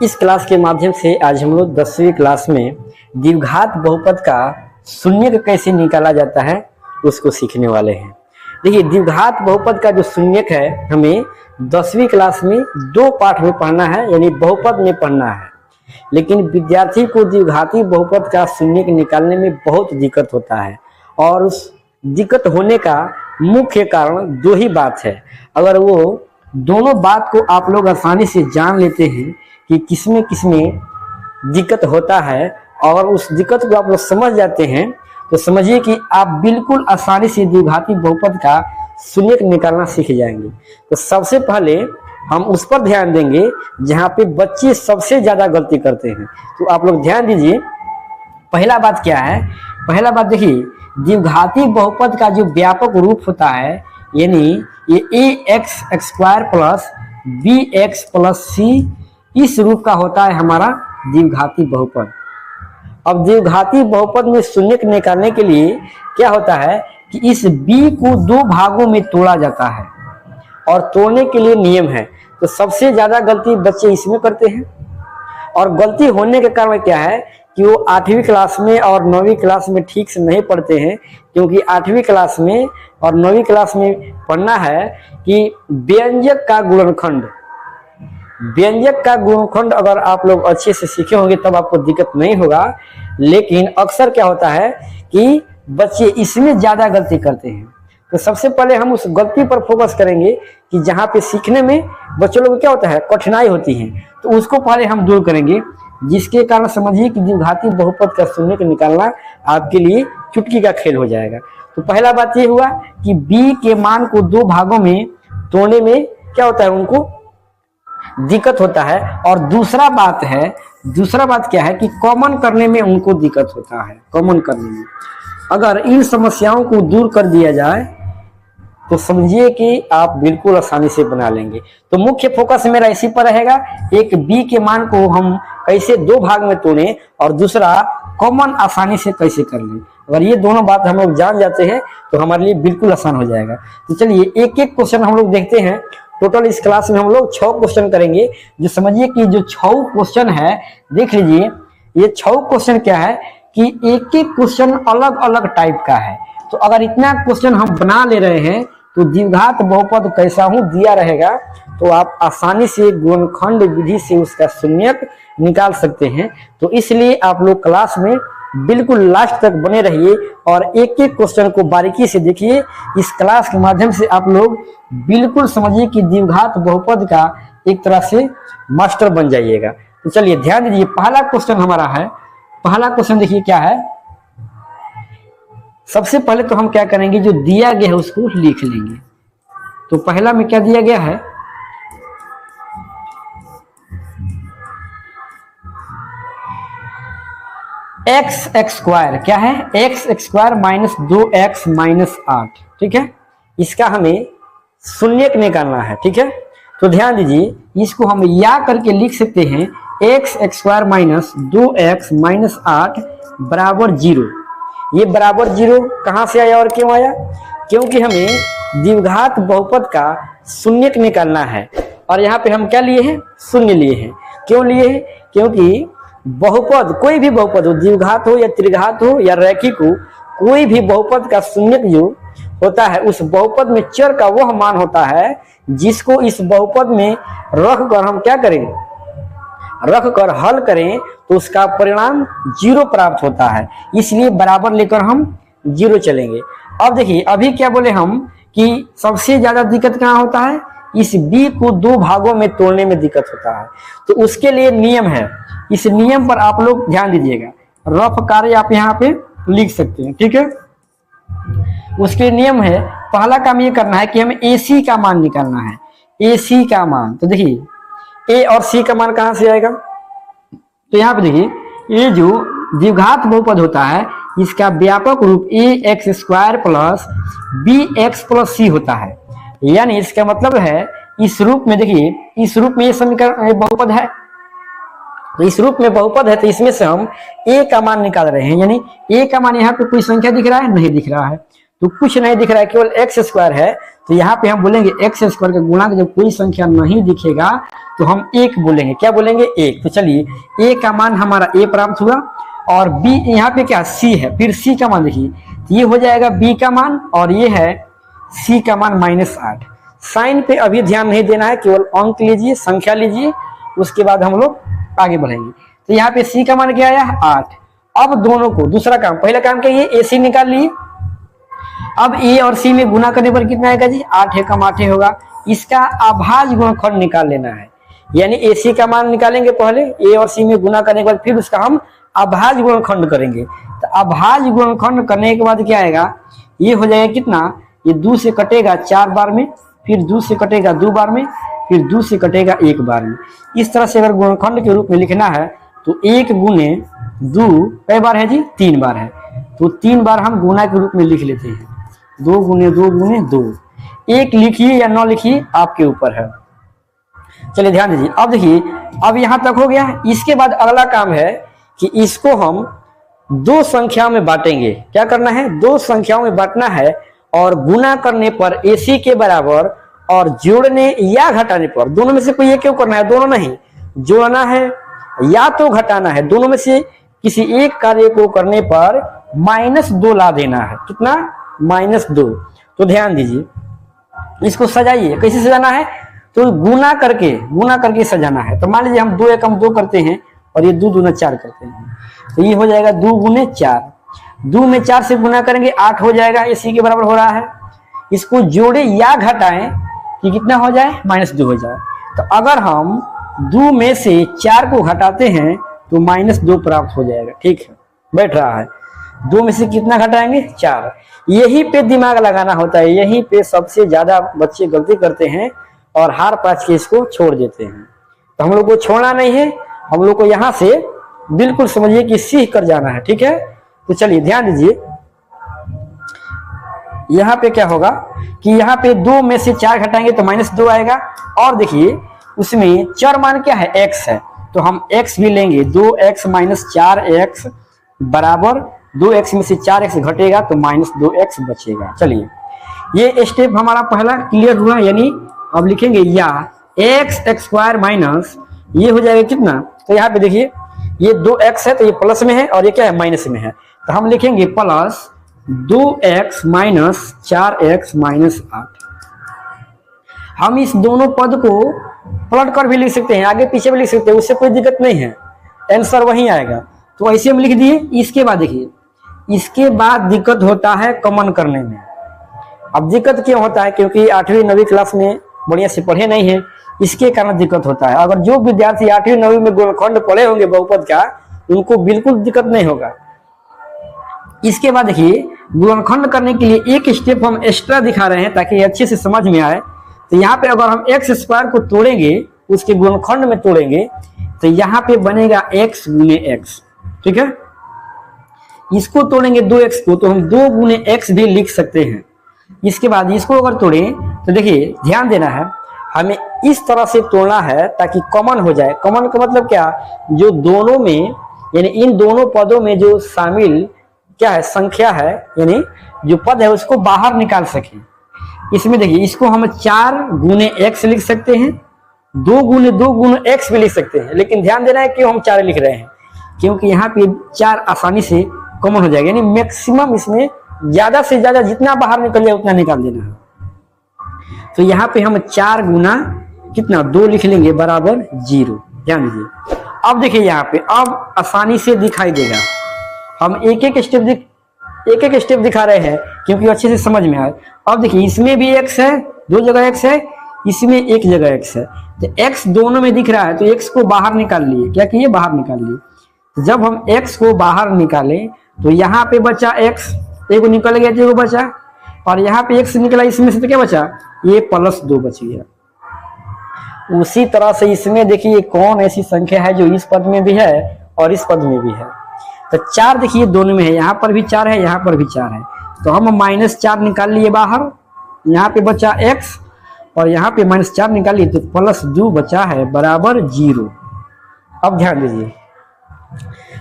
इस क्लास के माध्यम से आज हम लोग 10वीं क्लास में द्विघात बहुपद का शून्यक कैसे निकाला जाता है उसको सीखने वाले हैं। देखिए, द्विघात बहुपद का जो शून्यक है हमें 10वीं क्लास में 2 पाठ में पढ़ना है, यानी बहुपद में पढ़ना है। लेकिन विद्यार्थी को द्विघाती बहुपद का शून्यक निकालने में बहुत दिक्कत होता है, और उस दिक्कत होने का मुख्य कारण 2 ही बात है। अगर वो दोनों बात को आप लोग आसानी से जान लेते हैं कि किसमें दिक्कत होता है और उस दिक्कत को आप लोग समझ जाते हैं, तो समझिए कि आप बिल्कुल आसानी से द्विघाती बहुपद का शून्यक निकालना सीख जाएंगे। तो सबसे पहले हम उस पर ध्यान देंगे जहाँ पे बच्चे सबसे ज्यादा गलती करते हैं। तो आप लोग ध्यान दीजिए, पहला बात क्या है। पहला बात देखिए, द्विघाती बहुपद का जो व्यापक रूप होता है, यानी ये ax² plus bx plus c इस रूप का होता है हमारा द्विघाती बहुपद। अब द्विघाती बहुपद में शून्यक निकालने के लिए क्या होता है कि इस b को 2 भागों में तोड़ा जाता है, और तोड़ने के लिए नियम है। तो सबसे ज्यादा गलती बच्चे इसमें करते हैं, और गलती होने के कारण क्या है कि वो 8वीं क्लास में और 9वीं क्लास में ठीक से नहीं पढ़ते हैं, क्योंकि 8वीं क्लास में और 9वीं क्लास में पढ़ना है कि व्यंजक का गुणनखंड अगर आप लोग अच्छे से सीखे होंगे तब आपको दिक्कत नहीं होगा। लेकिन अक्सर क्या होता है कि बच्चे इसमें ज्यादा गलती करते हैं। तो सबसे पहले हम उस गलती पर फोकस करेंगे कि जहाँ पे सीखने में बच्चों लोग क्या होता है कठिनाई होती है, तो उसको पहले हम दूर करेंगे, जिसके कारण समझिए कि द्विघाती बहुपद का शून्यक निकालना आपके लिए चुटकी का खेल हो जाएगा। तो पहला बात ये हुआ कि b के मान को 2 भागों में तोड़ने में क्या होता है, उनको दिक्कत होता है। और दूसरा बात क्या है कि कॉमन करने में उनको दिक्कत होता है। कॉमन करने में अगर इन समस्याओं को दूर कर दिया जाए तो समझिए कि आप बिल्कुल आसानी से बना लेंगे। तो मुख्य फोकस मेरा इसी पर रहेगा, एक b के मान को हम कैसे 2 भाग में तोड़ें, और दूसरा कॉमन आसानी से कैसे कर लें। अगर ये दोनों बात हम लोग जान जाते हैं तो हमारे लिए बिल्कुल आसान हो जाएगा। तो चलिए एक एक क्वेश्चन हम लोग देखते हैं। टोटल इस क्लास में हम लोग 6 क्वेश्चन करेंगे। जो समझिए कि जो 6 क्वेश्चन है, देख लीजिए ये 6 क्वेश्चन क्या है कि एक एक क्वेश्चन अलग अलग टाइप का है। तो अगर इतना क्वेश्चन हम बना ले रहे हैं तो द्विघात बहुपद कैसा हूं दिया रहेगा, तो आप आसानी से गुणनखंड विधि से उसका शून्यक निकाल सकते हैं। तो इसलिए आप लोग क्लास में बिल्कुल लास्ट तक बने रहिए और एक एक क्वेश्चन को बारीकी से देखिए। इस क्लास के माध्यम से आप लोग बिल्कुल समझिए कि द्विघात बहुपद का एक तरह से मास्टर बन जाइएगा। तो चलिए ध्यान दीजिए, पहला क्वेश्चन हमारा है। पहला क्वेश्चन देखिए क्या है। सबसे पहले तो हम क्या करेंगे, जो दिया गया है उसको लिख लेंगे। तो पहला में क्या दिया गया है, x² क्या है, x² माइनस 2x माइनस 8। ठीक है, इसका हमें शून्यक निकालना है। ठीक है, तो ध्यान दीजिए, इसको हम या करके लिख सकते हैं x² माइनस 2x माइनस 8 बराबर 0। ये बराबर 0 कहां से आया और क्यों आया, क्योंकि हमें द्विघात बहुपद का शून्यक निकालना है, और यहाँ पे हम क्या लिए हैं, शून्य लिए हैं। क्यों लिए हैं, क्योंकि बहुपद कोई भी बहुपद हो, द्विघात हो या त्रिघात हो या रैखिक हो, कोई भी बहुपद का शून्यक जो होता है उस बहुपद में चर का वह मान होता है जिसको इस बहुपद में रख कर हम क्या करें, रख कर हल करें तो उसका परिणाम 0 प्राप्त होता है। इसलिए बराबर लेकर हम 0 चलेंगे। अब देखिए, अभी क्या बोले हम कि सबसे ज्यादा दिक्कत कहाँ होता है, इस b को 2 भागों में तोड़ने में दिक्कत होता है। तो उसके लिए नियम है, इस नियम पर आप लोग ध्यान दीजिएगा। रफ कार्य आप यहाँ पे लिख सकते हैं। ठीक है, उसके नियम है, पहला काम ये करना है कि हमें AC का मान निकालना है। AC का मान, तो देखिए A और C का मान कहां से आएगा, तो यहाँ पे देखिए, ये जो द्विघात बहुपद होता है इसका व्यापक रूप ax² plus bx plus c होता है। यानी इसका मतलब है इस रूप में, देखिए इस रूप में ये समीकरण बहुपद है, तो इस रूप में बहुपद है, तो इसमें से हम a का मान निकाल रहे हैं। यानी a का मान यहाँ पे कोई संख्या दिख रहा है, नहीं दिख रहा है, तो कुछ नहीं दिख रहा है, केवल एक्स स्क्वायर है। तो यहाँ पे हम बोलेंगे एक्स स्क्वायर का गुणांक जब कोई संख्या नहीं दिखेगा तो हम एक बोलेंगे। क्या बोलेंगे? एक। तो चलिए ए का मान हमारा ए प्राप्त हुआ और बी यहाँ पे क्या सी है, फिर सी का मान देखिए, ये हो जाएगा बी का मान और ये है सी का मान -8। साइन पे अभी ध्यान नहीं देना है, केवल अंक लीजिए, संख्या लीजिए, उसके बाद हम लोग आगे बढ़ेंगे। तो यहाँ पे सी का मान क्या आया? 8। अब दोनों को दूसरा काम, पहला काम क्या, ये ए सी निकाल लिए। अब ए और सी में गुना करने पर कितना आएगा जी? 8 एकम 8 होगा। इसका अभाज्य गुणनखंड निकाल लेना है, यानी ए सी का मान निकालेंगे पहले, ए और सी में गुना करने के बाद फिर उसका हम अभाज्य गुणनखंड करेंगे। तो अभाज्य गुणनखंड करने के बाद क्या आएगा? ये हो जाएगा कितना? ये 2 से कटेगा 4 बार में, फिर 2 से कटेगा 2 बार में, फिर 2 से कटेगा 1 बार में। इस तरह से अगर गुणनखंड के रूप में लिखना है तो 1 गुने 2 कई बार है जी? 3 बार है। तो 3 बार हम गुना के रूप में लिख लेते हैं, 2 गुने 2 गुने 2। 1 लिखिए या 9 लिखिए, आपके ऊपर है। चलिए ध्यान दीजिए। अब देखिए, अब यहां तक हो गया। इसके बाद अगला काम है कि इसको हम 2 संख्याओं में बांटेंगे। क्या करना है? 2 संख्याओं में बांटना है और गुना करने पर AC के बराबर और जोड़ने या घटाने पर, दोनों में से कोई एक क्यों करना है? दोनों नहीं, जोड़ना है या तो घटाना है। दोनों में से किसी एक कार्य को करने पर -2 ला देना है। कितना? -2। तो ध्यान दीजिए, इसको सजाइए। कैसे सजाना है? तो गुना करके सजाना है। तो मान लीजिए हम 2 एकम 2 करते हैं और ये 2 दूना 4 करते हैं, तो ये हो जाएगा 2 गुने 4। 2 में 4 से गुना करेंगे 8 हो जाएगा, AC के बराबर हो रहा है। इसको जोड़े या घटाएं कि कितना हो जाए? -2 हो जाए। तो अगर हम 2 में से 4 को घटाते हैं तो -2 प्राप्त हो जाएगा। ठीक है, बैठ रहा है। 2 में से कितना घटाएंगे? 4। यही पे दिमाग लगाना होता है, यहीं पे सबसे ज्यादा बच्चे गलती करते हैं और हार पाच के इसको छोड़ देते हैं। तो हम लोग को छोड़ना नहीं है, हम लोग को यहाँ से बिल्कुल समझिए कि सीख कर जाना है। ठीक है, तो चलिए ध्यान दीजिए। यहाँ पे क्या होगा कि यहाँ पे 2 में से 4 घटाएंगे तो -2 आएगा। और देखिए उसमें चर मान क्या है? x है, तो हम x भी लेंगे। 2x - 4x बराबर 2x में से 4x घटेगा तो -2x बचेगा। चलिए ये स्टेप हमारा पहला क्लियर हुआ। यानी अब लिखेंगे या x² माइनस, ये हो जाएगा कितना? तो यहाँ पे देखिए ये 2x है तो ये प्लस में है और ये क्या है? माइनस में है। तो हम लिखेंगे प्लस 2x - 4x - 8। हम इस दोनों पद को पलट कर भी लिख सकते हैं, आगे पीछे भी लिख सकते हैं, उससे कोई दिक्कत नहीं है, आंसर वही आएगा। तो ऐसे हम लिख दिए। इसके बाद देखिए, इसके बाद दिक्कत होता है कॉमन करने में। अब दिक्कत क्यों होता है? क्योंकि 8वीं 9वीं क्लास में बढ़िया से पढ़े नहीं है, इसके कारण दिक्कत होता है। अगर जो विद्यार्थी 8वीं 9वीं में गुणनखंड पढ़े होंगे बहुपद का, उनको बिल्कुल दिक्कत नहीं होगा। इसके बाद देखिए, गुणनखंड करने के लिए एक स्टेप हम एक्स्ट्रा दिखा रहे हैं ताकि अच्छे से समझ में आए। तो यहाँ पे अगर हम x² को तोड़ेंगे, उसके गुणनखंड में तोड़ेंगे, तो यहाँ पे बनेगा x गुने x। ठीक है, इसको तोड़ेंगे 2x को, तो हम 2 गुने x भी लिख सकते हैं। इसके बाद इसको अगर तोड़ें तो देखिए ध्यान देना है, हमें इस तरह से तोड़ना है ताकि कॉमन हो जाए। कॉमन का मतलब क्या? जो दोनों में, यानी इन दोनों पदों में जो शामिल क्या है? संख्या है, यानी जो पद है उसको बाहर निकाल सके। इसमें देखिए, इसको हम 4 गुने x लिख सकते हैं, 2 गुने 2 गुने x भी लिख सकते हैं। लेकिन ध्यान देना है कि हम 4 लिख रहे हैं, क्योंकि यहाँ पे 4 आसानी से कॉमन हो जाएगा। यानी मैक्सिमम इसमें ज्यादा से ज्यादा जितना बाहर निकल जाए उतना निकाल देना है। तो यहाँ पे हम 4 गुना कितना? 2 लिख लेंगे बराबर 0। ध्यान दीजिए। अब देखिए यहाँ पे अब आसानी से दिखाई देगा। हम एक एक स्टेप दिखा रहे हैं क्योंकि अच्छे से समझ में आए। अब देखिए, इसमें भी x है, 2 जगह x है, इसमें 1 जगह x है। तो x दोनों में दिख रहा है, तो x को बाहर निकाल लिए। क्या किए? बाहर निकाल लिए। तो जब हम x को बाहर निकालें तो यहाँ पे बचा x, एगो निकल गया, एगो बचा, और यहाँ पे x निकला, इसमें से तो क्या बचा? ये +2 बच गया। उसी तरह से इसमें देखिए कौन ऐसी संख्या है जो इस पद में भी है और इस पद में भी है। तो 4 देखिए दोनों में है, यहाँ पर भी 4 है, यहाँ पर भी 4 है। तो हम -4 निकाल लिए बाहर, यहाँ पे बचा x और यहाँ पे -4 निकाल लिए, तो +2 बचा है बराबर 0। अब ध्यान दीजिए,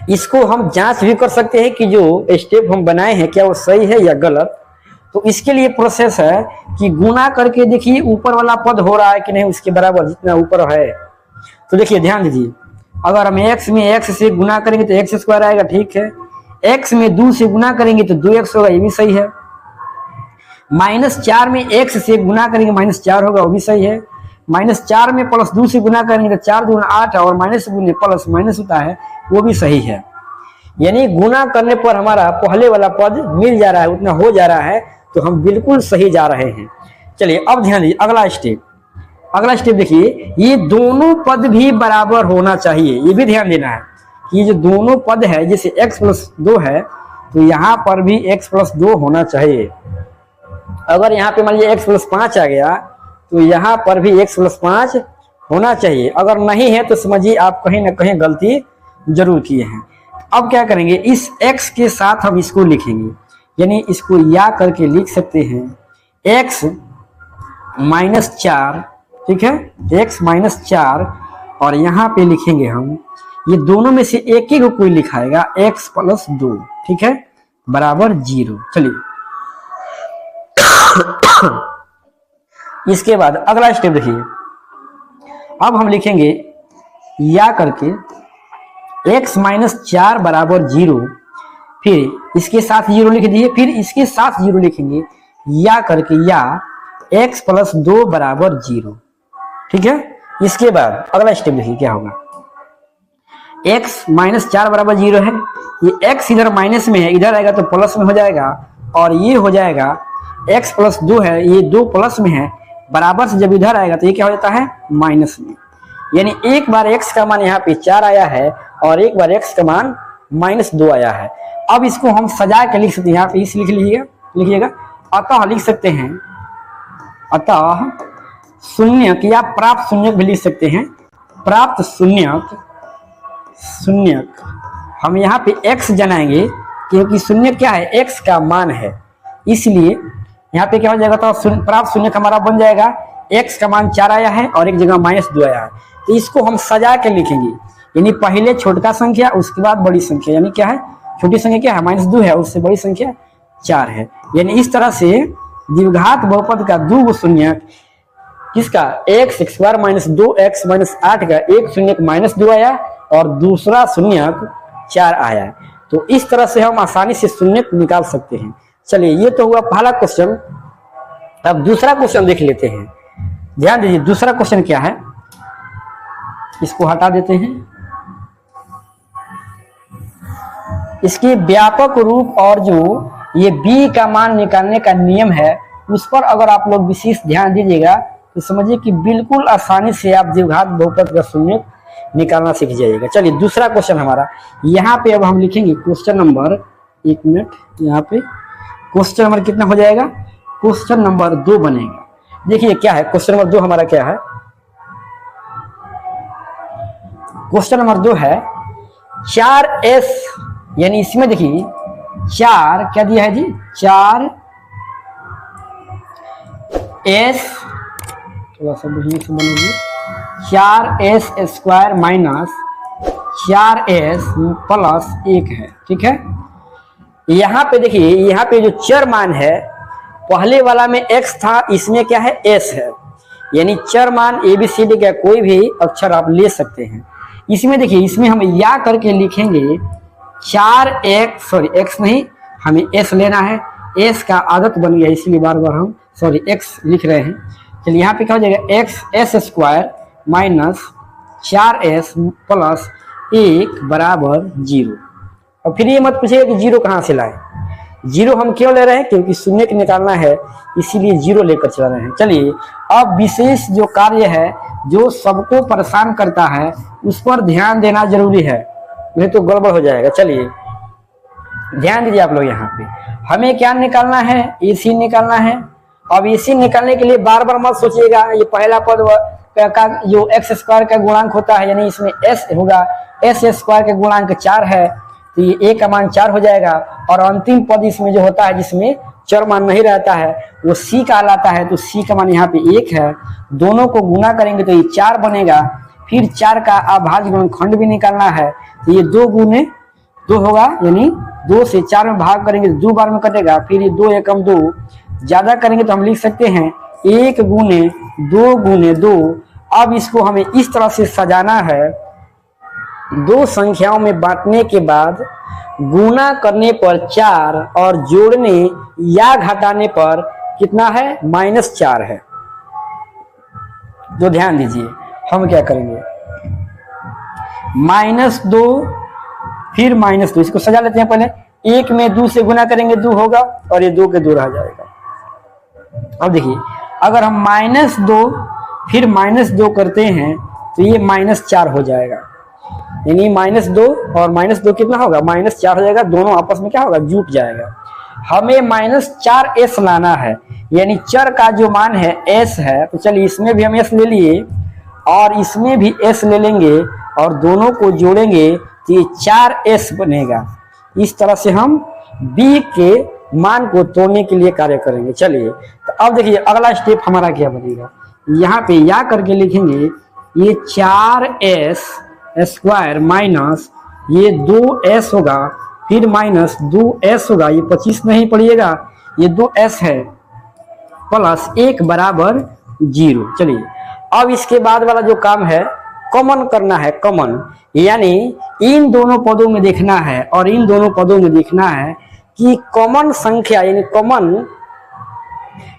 इसको हम जांच भी कर सकते हैं कि जो स्टेप हम बनाए हैं क्या वो सही है या गलत। तो इसके लिए प्रोसेस है कि गुना करके देखिए ऊपर वाला पद हो रहा है कि नहीं उसके बराबर जितना ऊपर है। तो देखिए ध्यान दीजिए, अगर हम x में x से गुना करेंगे तो x स्क्वायर आएगा, ठीक है। x में 2 से गुना करेंगे तो 2x होगा, ये भी सही है। -4 में x से गुना करेंगे -4 होगा, वो भी सही है। -4 में +2 से गुना करेंगे तो 4 दूना 8 और माइनस गुने प्लस माइनस होता है, वो भी सही है। यानी गुना करने पर हमारा पहले वाला पद मिल जा रहा है, उतना हो जा रहा है, तो हम बिल्कुल सही जा रहे हैं। चलिए अब ध्यान दीजिए अगला स्टेप देखिए, ये दोनों पद भी बराबर होना चाहिए। ये भी ध्यान देना है कि ये जो दोनों पद है, जैसे x+2 है तो यहाँ पर भी x+2 होना चाहिए। अगर यहाँ पे मान लीजिए x+5 आ गया तो यहाँ पर भी x+5 होना चाहिए। अगर नहीं है तो समझिए आप कहीं ना कहीं गलती जरूर किए हैं। अब क्या करेंगे, इस x के साथ हम इसको लिखेंगे, यानी इसको या करके लिख सकते हैं x-4, ठीक है, x-4, और यहाँ पे लिखेंगे हम, ये दोनों में से एक ही को कोई लिखाएगा, x+2, ठीक है, बराबर 0। चलिए इसके बाद अगला स्टेप देखिए, अब हम लिखेंगे या करके x-4 बराबर 0, फिर इसके साथ 0 लिख दिए, फिर इसके साथ 0 लिखेंगे, या करके या x+2 बराबर 0, ठीक है। इसके बाद अगला स्टेप देखिए क्या होगा, x-4 बराबर 0 है, ये x इधर माइनस में है, इधर आएगा तो प्लस में हो जाएगा, और ये हो जाएगा x+2 है, ये 2 प्लस में है, बराबर से जब इधर आएगा तो ये क्या हो जाता है, माइनस में। यानी एक बार x का मान यहाँ पे 4 आया है और एक बार x का मान -2 आया है। अब इसको हम सजा के लिख सकते हैं, यहाँ पे इस लिखिएगा, अतः लिख सकते हैं, अतः शून्यक या प्राप्त शून्यक भी लिख सकते हैं। प्राप्त शून्यक हम यहाँ पे x जनाएंगे, क्योंकि शून्य क्या है, x का मान है, इसलिए यहाँ पे क्या हो जाएगा, तो प्राप्त शून्यक हमारा बन जाएगा, x का मान 4 आया है और एक जगह -2 आया है, तो इसको हम सजा के लिखेंगे, यानी पहले छोटा संख्या उसके बाद बड़ी संख्या, यानी क्या है, छोटी संख्या क्या है, -2 है, उससे बड़ी संख्या 4 है। यानी इस तरह से द्विघात बहुपद का 2 शून्यक, किसका, x² - 2x - 8 का एक शून्यक -2 आया और दूसरा शून्यक 4 आया। तो इस तरह से हम आसानी से शून्यक निकाल सकते हैं। चलिए ये तो हुआ पहला क्वेश्चन। अब दूसरा क्वेश्चन देख लेते हैं। ध्यान दीजिए दूसरा क्वेश्चन क्या है, इसको हटा देते हैं। इसके व्यापक रूप और जो ये b का मान निकालने का नियम है, उस पर अगर आप लोग विशेष ध्यान दीजिएगा तो समझिए कि बिल्कुल आसानी से आप द्विघात बहुपद का शून्यक निकालना सीख जाइएगा। चलिए दूसरा क्वेश्चन हमारा यहाँ पे, अब हम लिखेंगे क्वेश्चन नंबर, एक मिनट, यहाँ पे क्वेश्चन नंबर कितना हो जाएगा, क्वेश्चन नंबर 2 बनेगा। देखिए क्या है क्वेश्चन नंबर 2 हमारा, क्या है क्वेश्चन नंबर 2 है 4s, यानी इसमें देखिए 4 क्या दिया है जी, 4s, थोड़ा सा बढ़िया से बनेगी, 4s² - 4s + 1 है, ठीक है। यहाँ पे देखिए, यहाँ पे जो चर मान है, पहले वाला में x था, इसमें क्या है, s है, यानी चर मान ABCD का कोई भी अक्षर आप ले सकते हैं। इसमें देखिए, इसमें हम या करके लिखेंगे 4x नहीं, हमें s लेना है, s का आदत बन गया, इसलिए बार बार हम x लिख रहे हैं। चलिए यहाँ पे क्या हो जाएगा, s² - 4s + 1 बराबर 0। और फिर ये मत पूछिएगा कि 0 कहाँ से लाए, 0 हम क्यों ले रहे हैं, क्योंकि शून्य को निकालना है, इसीलिए 0 लेकर चला रहे हैं। चलिए अब विशेष जो कार्य है जो सबको परेशान करता है, उस पर ध्यान देना जरूरी है, नहीं तो गड़बड़ हो जाएगा। चलिए ध्यान दीजिए आप लोग, यहाँ पे हमें क्या निकालना है, AC निकालना है। अब AC निकालने के लिए बार बार मत सोचिएगा, ये पहला पद का जो x² का गुणांक होता है, यानी इसमें s होगा, s² का गुणांक 4 है, तो ये a का मान 4 हो जाएगा। और अंतिम पद इसमें जो होता है, जिसमें चर मान नहीं रहता है, वो c कहलाता है, तो c का मान यहाँ पे 1 है। दोनों को गुना करेंगे तो ये 4 बनेगा। फिर 4 का अभाज्य गुणनखंड भी निकालना है, तो ये 2 गुने 2 होगा, यानी 2 से 4 में भाग करेंगे तो 2 बार में कटेगा। फिर ये 2 एकम 2, ज्यादा करेंगे तो हम लिख सकते हैं 1 गुने 2 गुने 2। अब इसको हमें इस तरह से सजाना है, दो संख्याओं में बांटने के बाद गुना करने पर 4 और जोड़ने या घटाने पर कितना है, -4 है। तो ध्यान दीजिए हम क्या करेंगे, -2 फिर -2, इसको सजा लेते हैं। पहले 1 में 2 से गुना करेंगे 2 होगा और ये 2 के 2 रह जाएगा। अब देखिए अगर हम -2 फिर -2 करते हैं तो ये -4 हो जाएगा, यानी -2 और -2 कितना होगा, -4 हो जाएगा। दोनों आपस में क्या होगा, जुट जाएगा। हमें -4s लाना है, यानी चर का जो मान है s है। तो चलिए इसमें भी हम s ले लिए और इसमें भी s ले लेंगे और दोनों को जोड़ेंगे तो ये 4s बनेगा। इस तरह से हम b के मान को तोड़ने के लिए कार्य करेंगे। चलिए तो अब देखिए अगला स्टेप हमारा क्या बनेगा, यहाँ पे या करके लिखेंगे ये 4s स्क्वायर माइनस ये 2s होगा, फिर -2s होगा, ये 25 नहीं पड़िएगा, ये 2s है, प्लस 1 बराबर 0। चलिए अब इसके बाद वाला जो काम है कॉमन करना है, कॉमन यानी इन दोनों पदों में देखना है और इन दोनों पदों में देखना है कि कॉमन संख्या यानी कॉमन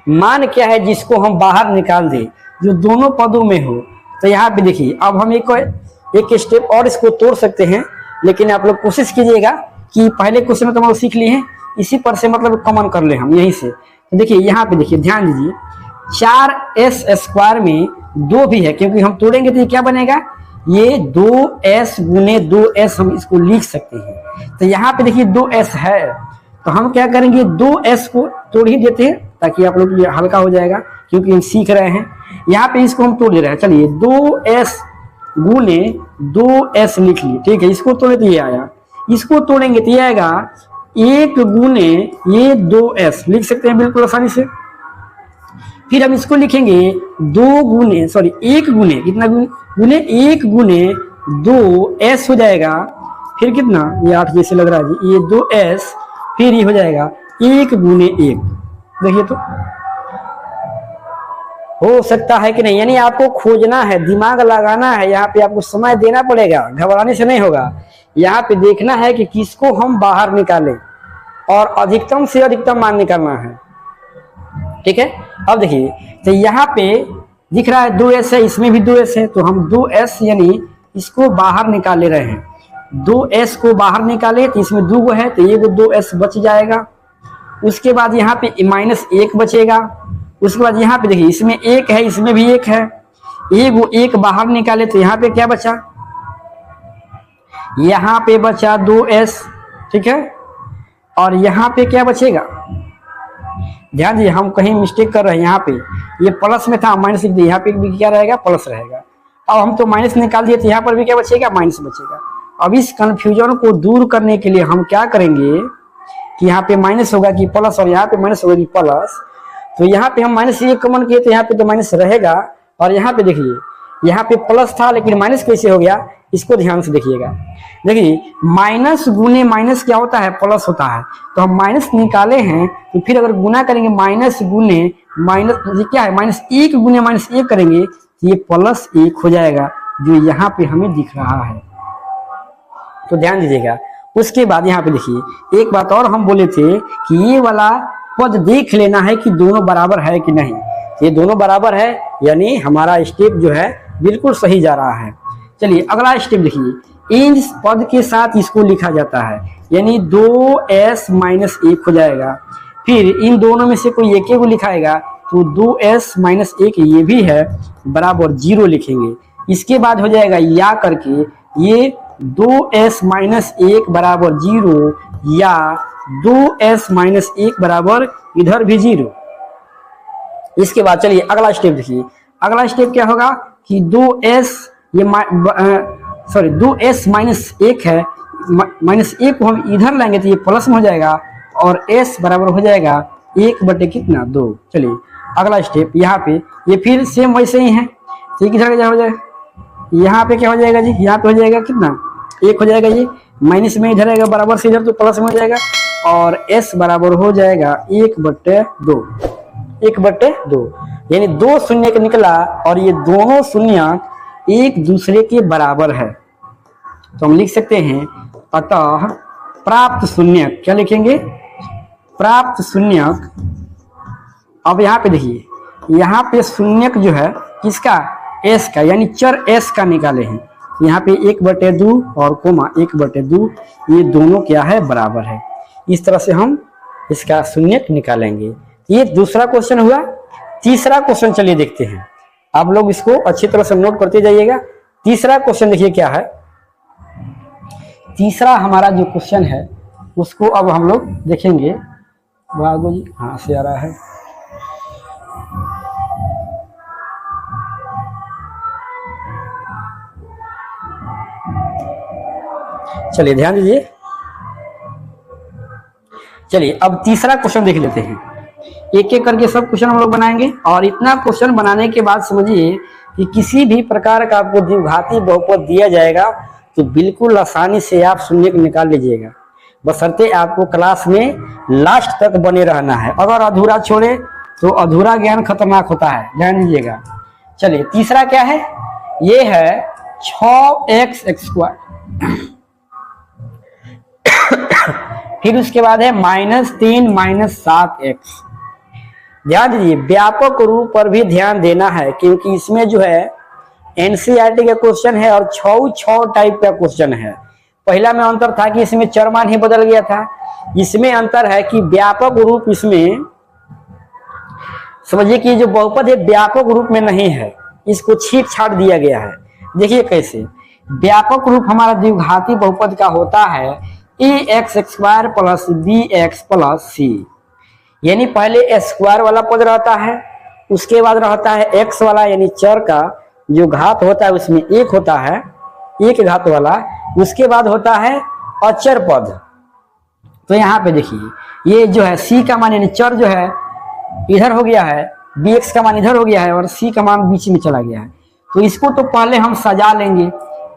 मान क्या है जिसको हम बाहर निकाल दें जो दोनों पदों में हो। तो यहाँ पे देखिए अब हम एक स्टेप और इसको तोड़ सकते हैं, लेकिन आप लोग कोशिश कीजिएगा कि पहले क्वेश्चन में तो हम सीख लिए हैं, इसी पर से मतलब कॉमन कर ले हम यहीं से। तो देखिए यहाँ पे देखिए ध्यान दीजिए 4s स्क्वायर में 2 भी है, क्योंकि हम तोड़ेंगे तो ये क्या बनेगा, ये 2s गुने 2s हम इसको लिख सकते हैं। तो यहाँ पे देखिए 2s है, तो हम क्या करेंगे 2s को तोड़ ही देते हैं ताकि आप लोग ये हल्का हो जाएगा, क्योंकि हम सीख रहे हैं। यहाँ पे इसको हम तोड़ दे रहे हैं। चलिए 2s गुने 2s लिख लिए, ठीक है। इसको तोड़े तो ये आया, इसको तोड़ेंगे तो ये आएगा 1 गुने ये 2s लिख सकते हैं बिल्कुल आसानी से। फिर हम इसको लिखेंगे 1 गुने कितना गुने 1 गुने 2s हो जाएगा, फिर कितना ये 8 जैसे लग रहा है जी, ये 2s, फिर ये हो जाएगा 1 गुने 1। देखिए तो हो सकता है कि नहीं, यानी आपको खोजना है, दिमाग लगाना है, यहाँ पे आपको समय देना पड़ेगा, घबराने से नहीं होगा। यहाँ पे देखना है कि किसको हम बाहर निकालें और अधिकतम से अधिकतम मान निकालना है, ठीक है। अब देखिए तो यहाँ पे दिख रहा है 2s है, इसमें भी 2s है, तो हम 2s यानी इसको बाहर निकाल ले रहे हैं। 2s को बाहर निकाले तो इसमें 2 है तो ये 2s बच जाएगा। उसके बाद यहाँ पे -1 बचेगा। उसके बाद यहाँ पे देखिए इसमें 1 है, इसमें भी 1 है, वो 1 बाहर निकाले तो यहाँ पे क्या बचा, यहाँ पे बचा 2s, ठीक है। और यहाँ पे क्या बचेगा, ध्यान दीजिए हम कहीं मिस्टेक कर रहे हैं, यहाँ पे ये प्लस में था माइनस लिख दिया, यहाँ पे भी क्या रहेगा, प्लस रहेगा। अब हम तो माइनस निकाल दिए तो यहाँ पर भी क्या बचेगा, माइनस बचेगा। अब इस कंफ्यूजन को दूर करने के लिए हम क्या करेंगे कि यहाँ पे माइनस होगा कि प्लस और यहाँ पे माइनस होगा कि प्लस, तो यहाँ पे हम -1 कॉमन किए तो यहाँ पे तो माइनस रहेगा। और यहाँ पे देखिए यहाँ पे प्लस था लेकिन माइनस कैसे हो गया, इसको ध्यान से देखिएगा। देखिए माइनस गुने माइनस क्या होता है, प्लस होता है। तो हम माइनस निकाले हैं तो फिर अगर गुना करेंगे माइनस गुने माइनस क्या है, -1 गुने -1 करेंगे तो ये +1 हो जाएगा, जो यहाँ पे हमें दिख रहा है। तो ध्यान दीजिएगा। उसके बाद यहाँ पे देखिए एक बात और हम बोले थे कि ये वाला पद देख लेना है कि दोनों बराबर है कि नहीं। ये दोनों बराबर है, यानी हमारा स्टेप जो है बिल्कुल सही जा रहा है। चलिए अगला स्टेप देखिए, इन पद के साथ इसको लिखा जाता है, यानी 2s - 1 हो जाएगा। फिर इन दोनों में से कोई एक को लिखाएगा तो 2s - 1 ये भी है बराबर 0 लिखेंगे। इसके बाद हो जाएगा या करके ये 2s - 1 बराबर 0 या 2s - 1 बराबर इधर भी 0। इसके बाद चलिए अगला स्टेप देखिए, अगला स्टेप क्या होगा कि 2s 1 है, -1 को हम इधर लाएंगे तो ये प्लस में हो जाएगा और s बराबर हो जाएगा 1 बटे कितना 2। चलिए अगला स्टेप यहाँ पे ये फिर सेम वैसे ही है, ठीक इधर क्या हो जाएगा, यहाँ पे क्या हो जाएगा जी, यहाँ पे हो जाएगा कितना 1 हो जाएगा, ये माइनस में इधर आएगा बराबर से इधर तो प्लस में हो जाएगा। और s बराबर हो जाएगा 1/2, 1/2, यानी 2 शून्य निकला और ये दोनों शून्य एक दूसरे के बराबर है। तो हम लिख सकते हैं अतः प्राप्त शून्यक, क्या लिखेंगे, प्राप्त शून्यक। अब यहाँ पे देखिए, यहाँ पे शून्यक जो है किसका, s का, यानी चर s का निकाले हैं। यहाँ पे 1/2 और कोमा 1/2, ये दोनों क्या है, बराबर है। इस तरह से हम इसका शून्यक निकालेंगे। ये दूसरा क्वेश्चन हुआ। तीसरा क्वेश्चन चलिए देखते हैं, आप लोग इसको अच्छी तरह से नोट करते जाइएगा। तीसरा क्वेश्चन देखिए क्या है। तीसरा हमारा जो क्वेश्चन है उसको अब हम लोग देखेंगे। भागो जी, हाँ से आ रहा है। चलिए ध्यान दीजिए। चलिए अब तीसरा क्वेश्चन देख लेते हैं। एक एक करके सब क्वेश्चन हम लोग बनाएंगे और इतना क्वेश्चन बनाने के बाद समझिए कि किसी भी प्रकार का आपको द्विघाती बहुपद दिया जाएगा तो बिल्कुल आसानी से आप शून्यक निकाल लीजिएगा, बशर्ते आपको क्लास में लास्ट तक बने रहना है। अगर अधूरा छोड़े तो अधूरा ज्ञान खतरनाक होता है, ध्यान दीजिएगा। चलिए तीसरा क्या है, ये है 6x²। फिर उसके बाद है -3 -7x। ध्यान दीजिए, व्यापक रूप पर भी ध्यान देना है क्योंकि इसमें जो है एनसीईआरटी का क्वेश्चन है और 6 टाइप का क्वेश्चन है। पहला में अंतर था कि इसमें चरमान ही बदल गया था, इसमें अंतर है कि व्यापक रूप, इसमें समझिए कि जो बहुपद है व्यापक रूप में नहीं है, इसको छीट छाट दिया गया है। देखिए कैसे, व्यापक रूप हमारा द्विघाती बहुपद का होता है ax² + bx + c, यानी पहले स्क्वायर वाला पद रहता है, उसके बाद रहता है x वाला, यानी चर का जो घात होता है उसमें 1 होता है, 1 घात वाला, उसके बाद होता है अचर पद। तो यहाँ पे देखिए ये जो है c का मान, यानी चर जो है इधर हो गया है, bx का मान इधर हो गया है और c का मान बीच में चला गया है। तो इसको तो पहले हम सजा लेंगे,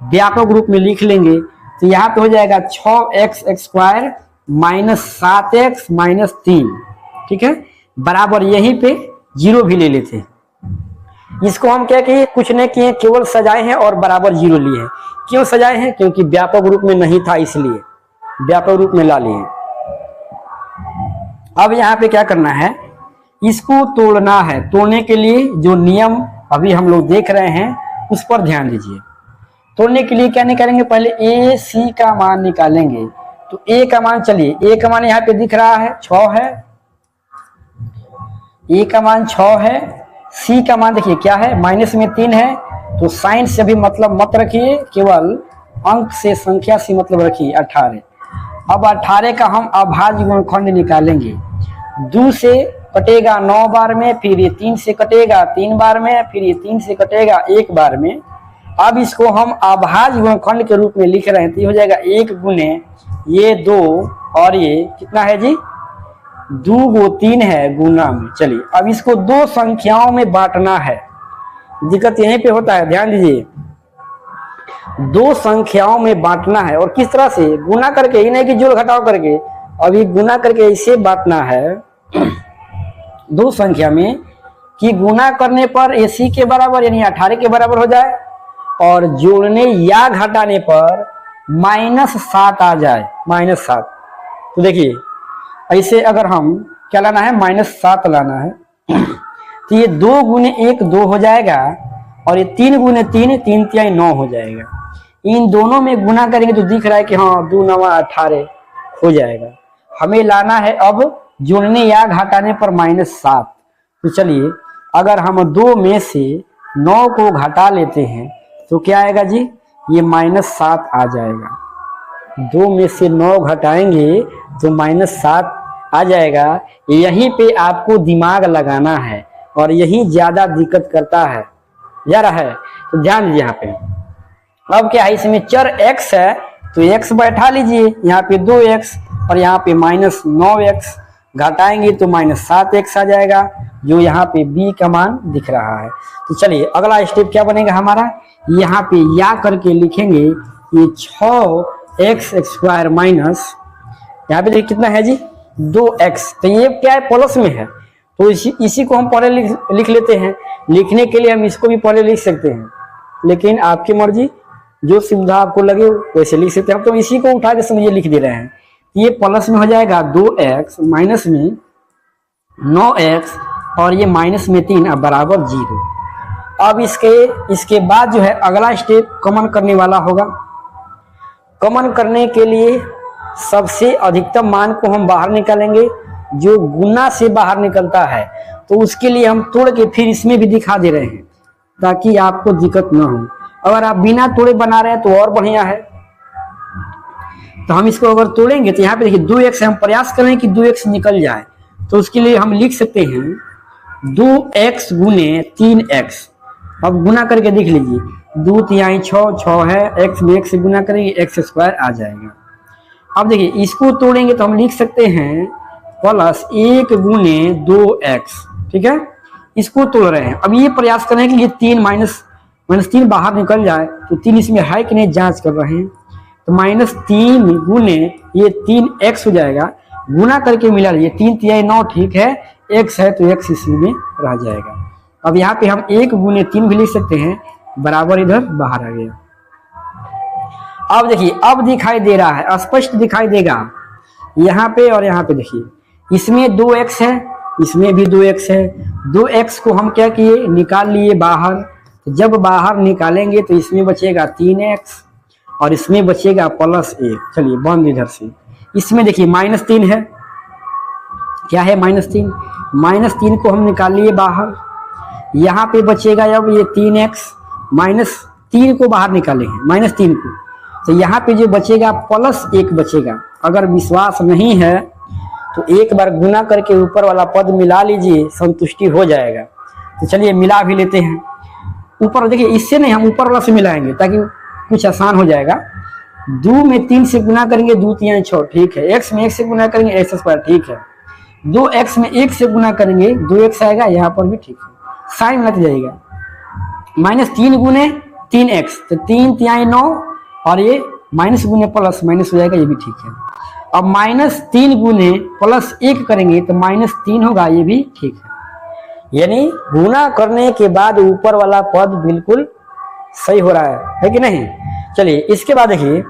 व्यापक रूप में लिख लेंगे। तो यहाँ पे हो जाएगा 6x² -7x -3, ठीक है, बराबर यहीं पे 0 भी ले लेते हैं। इसको हम क्या किए, कुछ नहीं किए, केवल सजाए हैं और बराबर 0 लिए हैं। क्यों सजाए हैं, क्योंकि व्यापक रूप में नहीं था इसलिए व्यापक रूप में ला लिए। अब यहाँ पे क्या करना है, इसको तोड़ना है। तोड़ने के लिए जो नियम अभी हम लोग देख रहे हैं उस पर ध्यान दीजिए। तोड़ने के लिए क्या निकालेंगे, पहले ए सी का मान निकालेंगे। तो ए का मान, चलिए ए का मान यहाँ पे दिख रहा है 6 है, ए का मान 6 है, सी का मान देखिए क्या है, माइनस में 3 है। तो साइन से भी मतलब मत रखिए, केवल अंक से संख्या से मतलब रखिए 18। अब 18 का हम अभाज्य गुणनखंड निकालेंगे। 2 से कटेगा 9 बार में, फिर ये 3 से कटेगा 3 बार में, फिर ये 3 से कटेगा 1 बार में। अब इसको हम अभाज्य गुणनखंड के रूप में लिख रहे हैं, तो ये हो जाएगा 1 गुने ये 2 और ये कितना है जी, 2 × 3 है गुना में। चलिए अब इसको 2 संख्याओं में बांटना है। दिक्कत यहीं पे होता है, ध्यान दीजिए, 2 संख्याओं में बांटना है। और किस तरह से, गुना करके, ही नहीं कि जोड़ घटाव करके, अभी गुना करके इसे बांटना है 2 संख्या में कि गुना करने पर AC के बराबर यानी 18 के बराबर हो जाए और जोड़ने या घटाने पर -7 आ जाए, -7। तो देखिए ऐसे अगर हम क्या लाना है, -7 लाना है। तो ये 2 गुने 1 2 हो जाएगा और ये 3 गुने 3 3 × 9 हो जाएगा। इन दोनों में गुना करेंगे तो दिख रहा है कि हाँ 2 × 9 = 18 हो जाएगा। हमें लाना है अब जोड़ने या घटाने पर -7। तो चलिए अगर हम 2 में से 9 को घटा लेते हैं तो क्या आएगा जी, ये -7 आ जाएगा। 2 में से 9 घटाएंगे तो -7 आ जाएगा। यहीं पे आपको दिमाग लगाना है और यही ज्यादा दिक्कत करता है जा रहा है। तो ध्यान दीजिए यहाँ पे, अब क्या है, इसमें चर x है तो x बैठा लीजिए, यहाँ पे 2x और यहाँ पे -9x, घटाएंगे तो -7x आ जाएगा, जो यहाँ पे b का मान दिख रहा है। तो चलिए अगला स्टेप क्या बनेगा हमारा, यहाँ पे या करके लिखेंगे ये 6x² यहाँ पे देखिए कितना है जी 2x, तो ये क्या है प्लस में है, तो इसी को हम पहले लिख लेते हैं। लिखने के लिए हम इसको भी पहले लिख सकते हैं, लेकिन आपकी मर्जी, जो सुविधा आपको लगे वैसे लिख सकते हैं। हम तो इसी को उठा के समझिए लिख दे रहे हैं। ये प्लस में हो जाएगा 2x, माइनस में 9x और ये माइनस में 3 अब बराबर 0। अब इसके बाद जो है अगला स्टेप कॉमन करने वाला होगा। कॉमन करने के लिए सबसे अधिकतम मान को हम बाहर निकालेंगे, जो गुना से बाहर निकलता है, तो उसके लिए हम तोड़ के फिर इसमें भी दिखा दे रहे हैं ताकि आपको दिक्कत ना हो। अगर आप बिना तोड़े बना रहे हैं तो और बढ़िया है। तो हम इसको अगर तोड़ेंगे तो यहाँ पे देखिए 2x, हम प्रयास करें कि 2x निकल जाए, तो उसके लिए हम लिख सकते हैं 2x गुने 3x। अब गुना करके देख लीजिए, 2 तिहाई 6, 6 है, x में x से गुना करेंगे x स्क्वायर आ जाएगा। अब देखिए इसको तोड़ेंगे तो हम लिख सकते हैं प्लस 1 गुने 2x, ठीक है। इसको तोड़ रहे हैं। अब ये प्रयास करें कि ये 3 माइनस 3 बाहर निकल जाए, तो 3 इसमें है कि नहीं जांच कर रहे हैं। तो -3 गुने ये 3x हो जाएगा, गुना करके मिला लीजिए, 3 तिहाई 9 ठीक है, x है तो x इसी में रह जाएगा। अब यहाँ पे हम 1 गुने 3 भी लिख सकते हैं, बराबर इधर बाहर आ गया। अब देखिए अब दिखाई दे रहा है, स्पष्ट दिखाई देगा यहाँ पे और यहाँ पे। देखिए इसमें 2x है, इसमें भी 2x है। 2x को हम क्या किए, निकाल लिए बाहर। तो जब बाहर निकालेंगे तो इसमें बचेगा 3x और इसमें बचेगा +1। चलिए बंद इधर से। इसमें देखिए -3 है, क्या है -3, -3 को हम निकाल लिए बाहर। यहाँ पे बचेगा अब ये 3x, -3 को बाहर निकाले हैं, -3 को, तो यहाँ पे जो बचेगा +1 बचेगा। अगर विश्वास नहीं है तो एक बार गुना करके ऊपर वाला पद मिला लीजिए, संतुष्टि हो जाएगा। तो चलिए मिला भी लेते हैं। ऊपर देखिए, इससे नहीं, हम ऊपर वाला से मिलाएंगे ताकि कुछ आसान हो जाएगा। 2 में 3 से गुना करेंगे, 2 तिहाई 6 ठीक है। x में 1 से गुना करेंगे x स्क्वायर ठीक है। 2x में 1 से गुना करेंगे 2x आएगा, यहाँ पर भी ठीक है, साइन लग जाएगा। -3 गुने 3x, तो 3 तिहाई 9 और ये माइनस गुने प्लस माइनस हो जाएगा, ये भी ठीक है। अब -3 गुने +1 करेंगे तो -3 होगा, ये भी ठीक है। यानी गुना करने के बाद ऊपर वाला पद बिल्कुल सही हो रहा है कि नहीं। चलिए इसके बाद देखिए,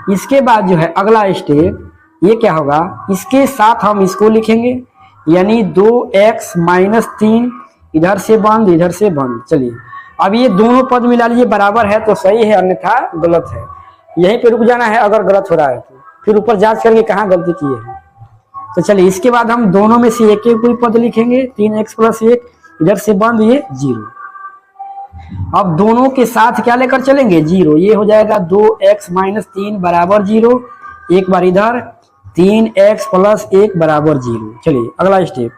इसके बाद जो है अगला स्टेप ये क्या होगा, इसके साथ हम इसको लिखेंगे, यानी 2x - 3 इधर से बंद इधर से बंद। चलिए अब ये दोनों पद मिला लीजिए, बराबर है तो सही है, अन्यथा गलत है। यहीं पे रुक जाना है अगर गलत हो रहा है तो, फिर ऊपर जांच करेंगे कहाँ गलती की है। तो चलिए इसके बाद हम दोनों में से एक एक कोई पद लिखेंगे, 3x + 1 इधर से बंद, ये 0। अब दोनों के साथ क्या लेकर चलेंगे, 0। ये हो जाएगा 2x - 3 बराबर 0। एक बार इधर 3x + 1 बराबर 0। चलिए अगला स्टेप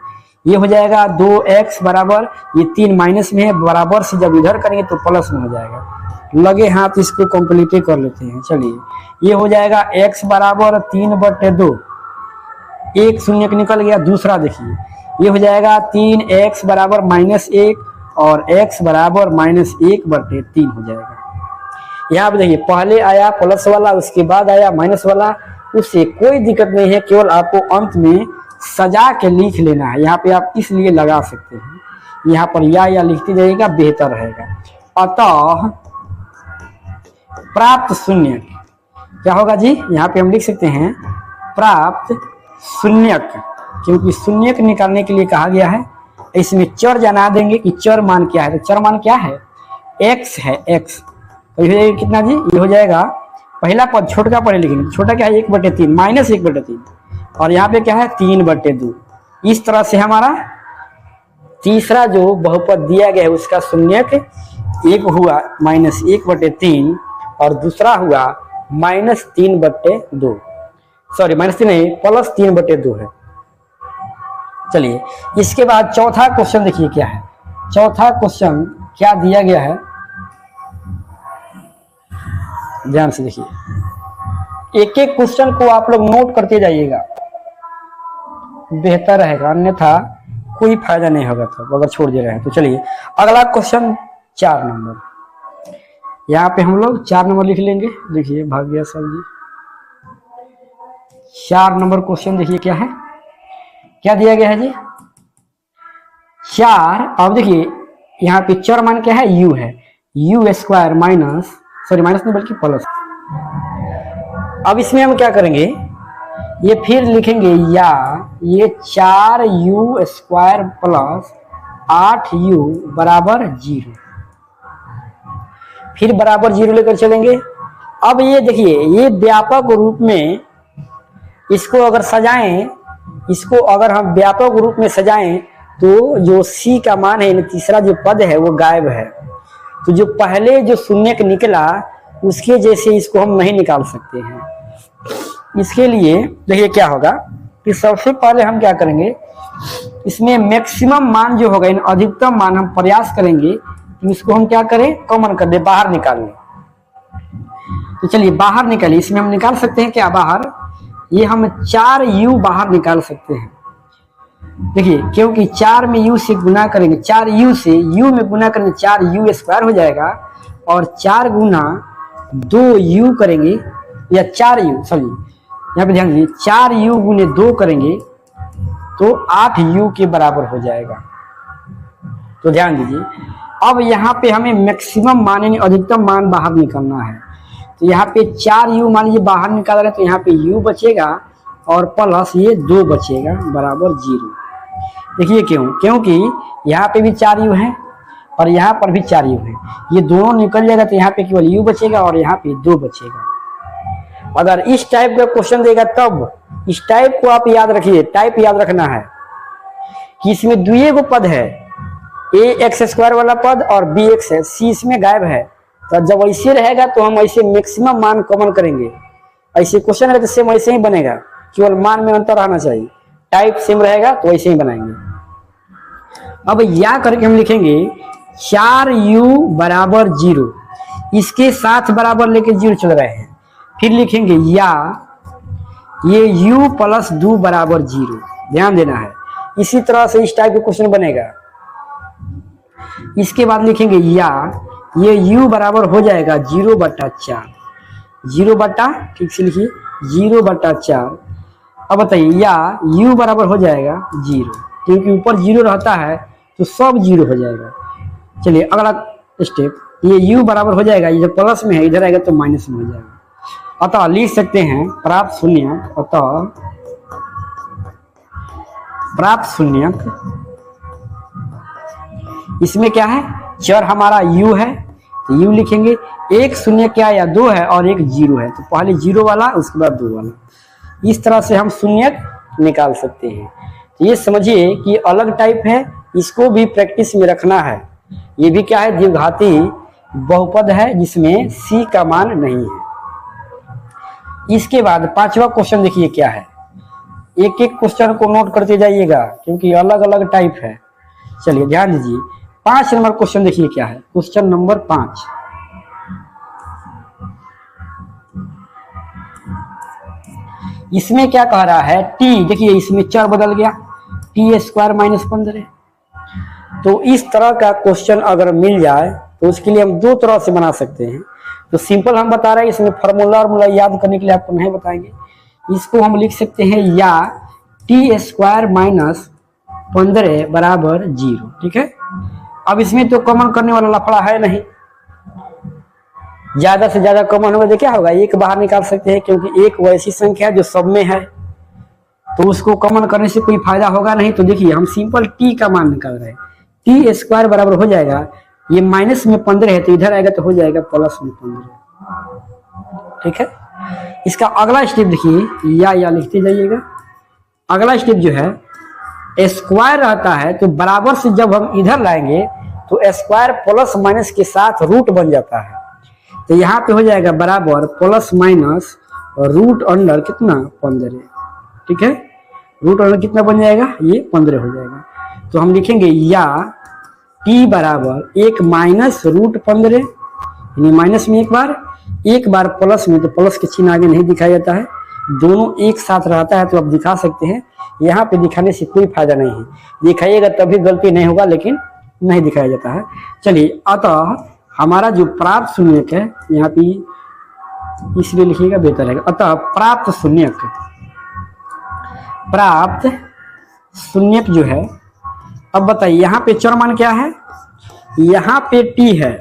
ये हो जाएगा 2x बराबर, ये 3 माइनस में है, बराबर से जब इधर करेंगे तो प्लस में हो जाएगा। लगे हाथ इसको कंप्लीट कर लेते हैं। चलिए ये हो जाएगा x बराबर 3/2, एक शून्य निकल गया। दूसरा देखिए ये हो जाएगा 3x बराबर -1 और x बराबर -1/3 हो जाएगा। यहाँ पे देखिए पहले आया प्लस वाला, उसके बाद आया माइनस वाला, उससे कोई दिक्कत नहीं है, केवल आपको अंत में सजा के लिख लेना है। यहाँ पे आप इसलिए लगा सकते हैं, यहाँ पर या लिखते जाइएगा, बेहतर रहेगा। अतः प्राप्त शून्य क्या होगा जी, यहाँ पे हम लिख सकते हैं प्राप्त शून्यक, क्योंकि शून्यक निकालने के लिए कहा गया है। इसमें चर जाना देंगे कि चर मान क्या है, तो चर मान क्या है, x है, x। तो ये कितना जी, ये हो जाएगा पहला पद छोटा पढ़े लिखेंगे, छोटा क्या है 1/3 -1/3, और यहाँ पे क्या है 3/2। इस तरह से हमारा तीसरा जो बहुपद दिया गया है उसका शून्यक एक हुआ -1/3 और दूसरा हुआ -3/2, सॉरी -3 नहीं, +3/2 है। चलिए इसके बाद चौथा क्वेश्चन देखिए क्या है। चौथा क्वेश्चन क्या दिया गया है, ध्यान से देखिए, एक एक क्वेश्चन को आप लोग नोट करते जाइएगा, बेहतर रहेगा, अन्यथा कोई फायदा नहीं होगा तो अगर छोड़ दे रहे हैं तो। चलिए अगला क्वेश्चन 4 नंबर, यहाँ पे हम लोग 4 नंबर लिख लेंगे। देखिए भाग्य सर जी 4 नंबर क्वेश्चन देखिए क्या है, क्या दिया गया है जी 4। अब देखिए यहाँ पे चर मान क्या है, u है, u square minus, sorry minus नहीं बल्कि प्लस। अब इसमें हम क्या करेंगे, ये फिर लिखेंगे या ये 4u स्क्वायर प्लस 8u बराबर 0, फिर बराबर 0 लेकर चलेंगे। अब ये देखिए ये व्यापक रूप में इसको अगर सजाएं, इसको अगर हम व्यापक रूप में सजाएं तो जो c का मान है, तीसरा जो पद है वो गायब है। तो जो पहले जो शून्यक निकला उसके जैसे इसको हम नहीं निकाल सकते हैं। इसके लिए देखिए क्या होगा कि सबसे पहले हम क्या करेंगे, इसमें मैक्सिमम मान जो होगा, इन अधिकतम मान हम प्रयास करेंगे कि इसको हम क्या करें, कॉमन कर दे, बाहर निकाल लें। तो चलिए बाहर निकालिए, इसमें हम निकाल सकते हैं क्या बाहर, ये हम 4u बाहर निकाल सकते हैं। देखिए क्योंकि 4 में u से गुना करेंगे, 4u से u में गुना करेंगे 4u स्क्वायर हो जाएगा, और 4 गुना 2u करेंगे, या 4u सॉरी यहाँ पे ध्यान दीजिए 4u गुने 2 करेंगे तो 8u के बराबर हो जाएगा। तो ध्यान दीजिए अब यहाँ पे हमें मैक्सिमम मान यानी अधिकतम मान बाहर निकालना है। तो यहाँ पे 4u मान लीजिए बाहर निकाल रहे हैं, तो यहाँ पे u बचेगा और प्लस ये 2 बचेगा बराबर 0। देखिए क्यों, क्योंकि यहाँ पे भी 4u है और यहाँ पर भी 4u है, ये दोनों निकल जाएगा तो यहाँ पे केवल u बचेगा और यहाँ पे 2 बचेगा। अगर इस टाइप का क्वेश्चन देगा तब इस टाइप को आप याद रखिए, टाइप याद रखना है कि इसमें दुए को पद है, ax स्क्वायर वाला पद और bx है, c इसमें गायब है। तो जब ऐसे रहेगा तो हम ऐसे मैक्सिमम मान कॉमन करेंगे। ऐसे क्वेश्चन है तो सेम ऐसे ही बनेगा, केवल मान में अंतर रहना चाहिए, टाइप सेम रहेगा तो ऐसे ही बनाएंगे। अब या करके हम लिखेंगे 4u बराबर 0, इसके साथ बराबर लेके 0 चल रहे हैं। फिर लिखेंगे या ये u प्लस 2 बराबर 0, ध्यान देना है। इसी तरह से इस टाइप का क्वेश्चन बनेगा। इसके बाद लिखेंगे या ये u बराबर हो जाएगा 0/4, 0 ठीक से लिखिए 0/4। अब बताइए या u बराबर हो जाएगा 0, क्योंकि ऊपर 0 रहता है तो सब 0 हो जाएगा। चलिए अगला स्टेप, ये u बराबर हो जाएगा, ये जो प्लस में है इधर आएगा तो माइनस में हो जाएगा। अतः लिख सकते हैं प्राप्त शून्यक, अतः प्राप्त शून्यक इसमें क्या है, चर हमारा u है तो u लिखेंगे, एक शून्य क्या या 2 है और एक 0 है, तो पहले 0 वाला उसके बाद 2 वाला। इस तरह से हम शून्यक निकाल सकते हैं। तो ये समझिए कि अलग टाइप है, इसको भी प्रैक्टिस में रखना है। ये भी क्या है, द्विघाती बहुपद है जिसमें c का मान नहीं है। इसके बाद 5वां क्वेश्चन देखिए क्या है, एक एक क्वेश्चन को नोट करते जाइएगा क्योंकि अलग अलग टाइप है। चलिए ध्यान दीजिए 5 नंबर क्वेश्चन देखिए क्या है, क्वेश्चन नंबर 5। इसमें क्या कह रहा है, t, देखिए इसमें चर बदल गया, t स्क्वायर माइनस 15। तो इस तरह का क्वेश्चन अगर मिल जाए तो उसके लिए हम 2 तरह से बना सकते हैं। तो सिंपल हम बता रहे हैं, इसमें फार्मूला याद करने के लिए आपको नहीं बताएंगे। इसको हम लिख सकते हैं या t स्क्वायर माइनस 15 बराबर 0, ठीक है। अब इसमें तो कॉमन करने वाला लफड़ा है नहीं, ज्यादा से ज्यादा कॉमन होगा तो क्या होगा, एक बाहर निकाल सकते हैं, क्योंकि एक वैसी संख्या है जो सब में है तो उसको कॉमन करने से कोई फायदा होगा नहीं। तो देखिए हम सिंपल t का मान निकाल रहे हैं, t स्क्वायर बराबर हो जाएगा, ये माइनस में 15 है तो इधर आएगा तो हो जाएगा प्लस में 15, ठीक है। इसका अगला स्टेप देखिए, या लिखते जाइएगा। अगला स्टेप जो है स्क्वायर रहता है तो बराबर से जब हम इधर लाएंगे तो स्क्वायर प्लस माइनस के साथ रूट बन जाता है। तो यहाँ पे हो जाएगा बराबर प्लस माइनस रूट अंडर कितना 15, ठीक है। रूट अंडर कितना बन जाएगा, ये 15 हो जाएगा। तो हम लिखेंगे या t बराबर 1 माइनस रूट 15, यानी माइनस में एक बार प्लस में, तो प्लस के चिन्ह आगे नहीं दिखाया जाता है, दोनों एक साथ रहता है तो आप दिखा सकते हैं। यहाँ पे दिखाने से कोई फायदा नहीं है, दिखाइएगा तभी गलती नहीं होगा, लेकिन नहीं दिखाया जाता है। चलिए अतः हमारा जो प्राप्त शून्यक है, यहाँ पे इसलिए लिखिएगा बेहतर रहेगा, अतः प्राप्त शून्यक प्राप्त शून्यक जो है। अब बताइए यहाँ पे चर मान क्या है, यहाँ पे t है,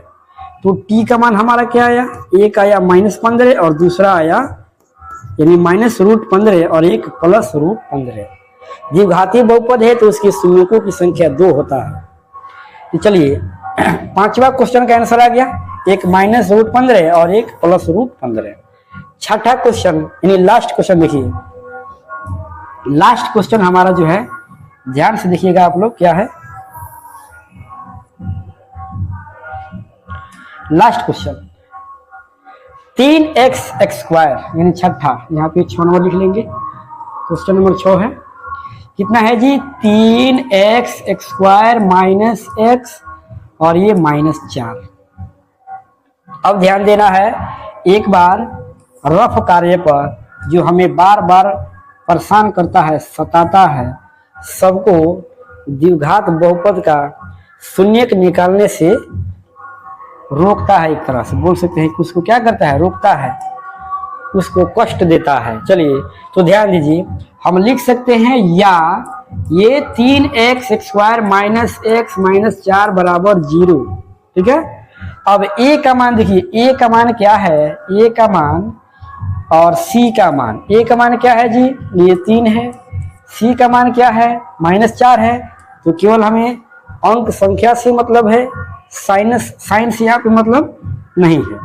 तो t का मान हमारा क्या आया, एक आया -15 और दूसरा आया यानी -√15 और एक +√15। द्विघाती बहुपद है तो उसकी शून्यकों की संख्या 2 होता है। तो चलिए पांचवा क्वेश्चन का आंसर आ गया, एक -√15 और एक +√15। छठा क्वेश्चन यानी लास्ट क्वेश्चन देखिए, लास्ट क्वेश्चन हमारा जो है ध्यान से देखिएगा आप लोग, क्या है लास्ट क्वेश्चन, 3x² यानी छठा, यहाँ पे 6 नंबर लिख लेंगे, क्वेश्चन नंबर 6 है, कितना है जी 3x² - x और ये -4। अब ध्यान देना है, एक बार रफ कार्य पर जो हमें बार बार परेशान करता है, सताता है, सबको द्विघात बहुपद का शून्यक निकालने से रोकता है, एक तरह से बोल सकते हैं कि उसको क्या करता है, रोकता है, उसको कष्ट देता है। चलिए तो ध्यान दीजिए, हम लिख सकते हैं या ये 3x² - x - 4 = 0, ठीक है। अब a का मान देखिए, a का मान क्या है, a का मान और c का मान, a का मान क्या है जी, ये 3 है, c का मान क्या है -4 है, तो केवल हमें अंक संख्या से मतलब है, साइन से यहाँ पे मतलब नहीं है।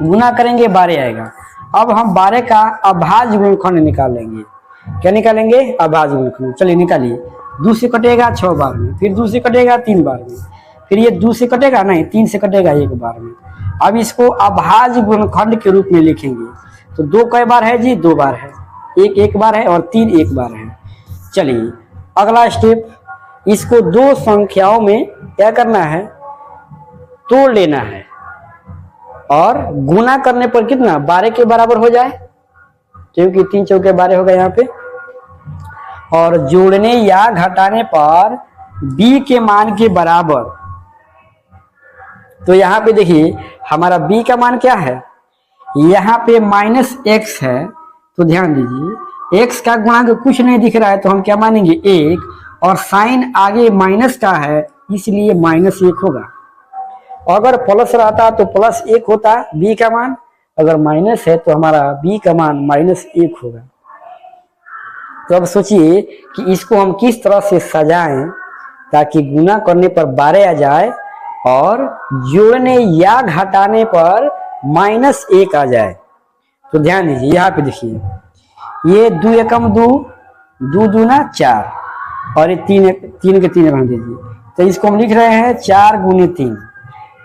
गुना करेंगे 12 आएगा। अब हम 12 का अभाज्य गुणनखंड निकालेंगे, क्या निकालेंगे, अभाज्य गुणनखंड। चलिए निकालिए, 2 से कटेगा 6 बार में, फिर 2 से कटेगा 3 बार में, फिर ये 2 से कटेगा नहीं, 3 से कटेगा 1 बार में। अब इसको अभाज्य गुणनखंड के रूप में लिखेंगे, तो 2 कई बार है जी, 2 बार है, 1 1 बार है और 3 1 बार है। चलिए अगला स्टेप, इसको 2 संख्याओं में क्या करना है, तोड़ लेना है और गुना करने पर कितना 12 के बराबर हो जाए, क्योंकि 3 चौके 12 होगा यहाँ पे, और जोड़ने या घटाने पर b के मान के बराबर। तो यहाँ पे देखिए हमारा b का मान क्या है, यहाँ पे -x है, तो ध्यान दीजिए x का गुणांक कुछ नहीं दिख रहा है, तो हम क्या मानेंगे 1, और साइन आगे माइनस का है इसलिए -1 होगा। अगर प्लस रहता तो +1 होता b का मान, अगर माइनस है तो हमारा b का मान -1 होगा। तो अब सोचिए कि इसको हम किस तरह से सजाएं ताकि गुना करने पर 12 आ जाए और जोड़ने या घटाने पर -1 आ जाए। तो ध्यान दीजिए, यहाँ पे देखिए, ये 2 एकम 2, 2 दूना 4 और ये 3 के 3 रख दीजिए, तो इसको हम लिख रहे हैं 4 × 3,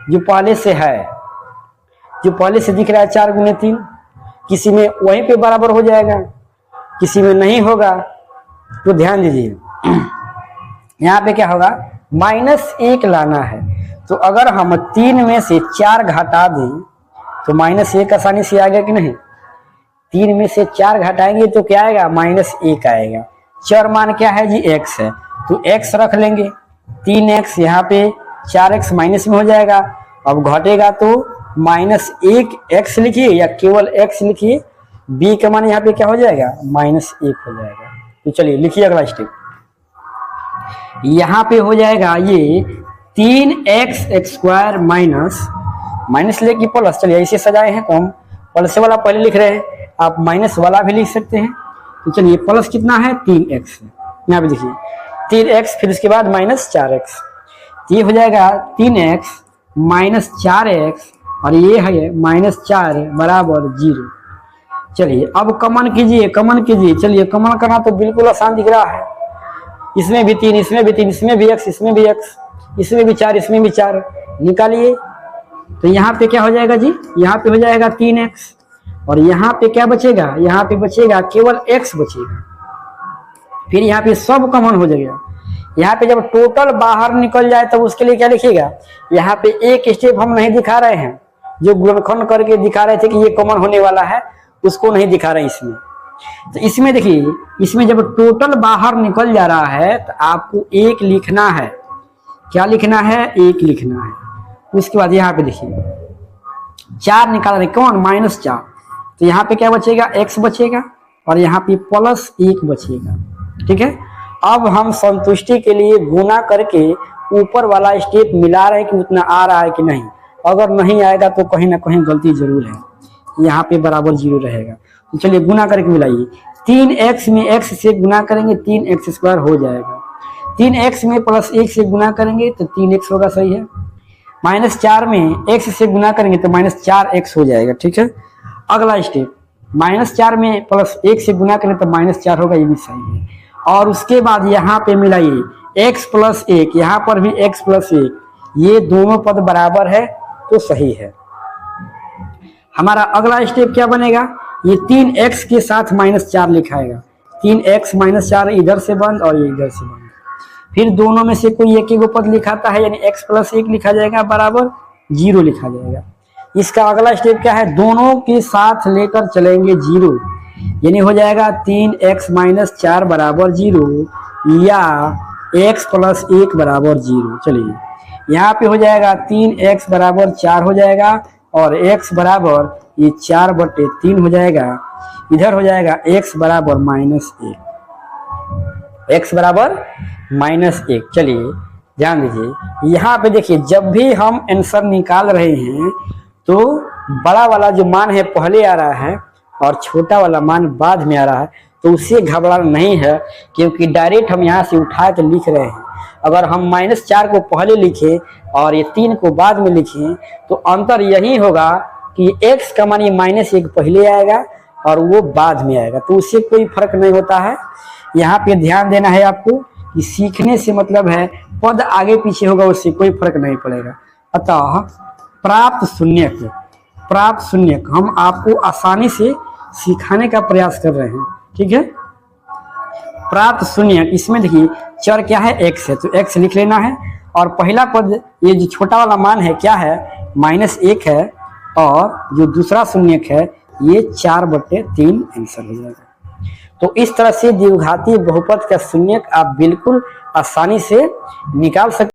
जो पहले से है, जो पहले से दिख रहा है 4 × 3, किसी में वहीं पे बराबर हो जाएगा, किसी में नहीं होगा। तो ध्यान दीजिए यहाँ पे क्या होगा, -1 लाना है, तो अगर हम 3 में से 4 घटा दें तो -1 आसानी से आ गया कि नहीं, 3 में से 4 घटाएंगे तो क्या आएगा, -1 आएगा। चर मान क्या है जी, x है, तो x रख लेंगे, 3x, यहाँ पे 4x माइनस में हो जाएगा। अब घटेगा तो -1x लिखिए या केवल x लिखिए, b का मान यहाँ पे क्या हो जाएगा, -1 हो जाएगा। तो चलिए लिखिए अगला स्टेप, यहाँ पे हो जाएगा ये 3x² माइनस लेके प्लस, चलिए ऐसे सजाए हैं तो हम प्लस वाला पहले लिख रहे हैं, आप माइनस वाला भी लिख सकते हैं। तो चलिए प्लस कितना है 3x, यहाँ पे देखिए 3x, फिर उसके बाद -4x, ये हो जाएगा 3x - 4x और ये है -4 = 0। चलिए अब कमन कीजिए, कमन कीजिए, चलिए कमन करना तो बिल्कुल आसान दिख रहा है, इसमें भी 3, इसमें भी 3, इसमें भी x, इसमें भी x, इसमें भी 4, इसमें भी 4, निकालिए। तो यहाँ पे क्या हो जाएगा जी, यहाँ पे हो जाएगा 3x और यहाँ पे क्या बचेगा, यहाँ पे बचेगा केवल x बचेगा, फिर यहाँ पे सब कॉमन हो जाएगा। यहाँ पे जब टोटल बाहर निकल जाए तब उसके लिए क्या लिखिएगा, यहाँ पे एक स्टेप हम नहीं दिखा रहे हैं, जो गुणनखंड करके दिखा रहे थे कि ये कॉमन होने वाला है उसको नहीं दिखा रहे इसमें। तो इसमें देखिए, इसमें जब टोटल बाहर निकल जा रहा है तो आपको 1 लिखना है, क्या लिखना है, 1 लिखना है। उसके बाद यहाँ पे देखिए 4 निकाल रहे, कौन, -4, तो यहाँ पे क्या बचेगा, x बचेगा, और यहाँ पे +1 बचेगा। ठीक है, अब हम संतुष्टि के लिए गुना करके ऊपर वाला स्टेप मिला रहे हैं कि उतना आ रहा है कि नहीं। अगर नहीं आएगा तो कहीं ना कहीं गलती जरूर है, यहाँ पे बराबर 0 रहेगा। तो चलिए गुना करके मिलाइए। 3x में x से गुना करेंगे 3x² हो जाएगा। 3x में +1 से गुना करेंगे तो 3x होगा, सही है। -4 में x से गुना करेंगे तो -4x हो जाएगा। ठीक है, अगला स्टेप -4 में +1 से गुना करें तो -4 होगा, ये भी सही है। और उसके बाद यहाँ पे मिलाइए x + 1, यहाँ पर भी x + 1, ये दोनों पद बराबर है तो सही है। हमारा अगला स्टेप क्या बनेगा, ये 3x के साथ -4 लिखाएगा। 3x - 4 इधर से बंद और ये इधर से बंद। फिर दोनों में से कोई एक ही पद लिखाता है, यानी x + 1 लिखा जाएगा बराबर 0 लिखा जाएगा। इसका अगला स्टेप क्या है, दोनों के साथ लेकर चलेंगे 0, यानी हो जाएगा 3x - 4 बराबर 0 या x + 1 बराबर 0। चलिए यहाँ पे हो जाएगा 3x बराबर 4 हो जाएगा और x बराबर ये 4/3 हो जाएगा। इधर हो जाएगा x बराबर -1, x बराबर -1। चलिए ध्यान दीजिए, यहाँ पे देखिए जब भी हम आंसर निकाल रहे हैं तो बड़ा वाला जो मान है पहले आ रहा है और छोटा वाला मान बाद में आ रहा है, तो उससे घबराना नहीं है, क्योंकि डायरेक्ट हम यहाँ से उठा के लिख रहे हैं। अगर हम -4 को पहले लिखें और ये 3 को बाद में लिखें तो अंतर यही होगा कि x का मान ये -1 पहले आएगा और वो बाद में आएगा, तो उससे कोई फर्क नहीं होता है। यहाँ पे ध्यान देना है आपको कि सीखने से मतलब है पद आगे पीछे होगा, उससे कोई फर्क नहीं पड़ेगा। अतः प्राप्त शून्यक हम आपको आसानी से सिखाने का प्रयास कर रहे हैं। ठीक है, प्राप्त शून्यक, इसमें देखिए चर क्या है, x है, तो x लिख लेना है। और पहला पद ये जो छोटा वाला मान है क्या है, -1 है, और जो दूसरा शून्यक है ये 4/3 आंसर हो जाएगा। तो इस तरह से द्विघातीय बहुपद का शून्यक आप बिल्कुल आसानी से निकाल सकते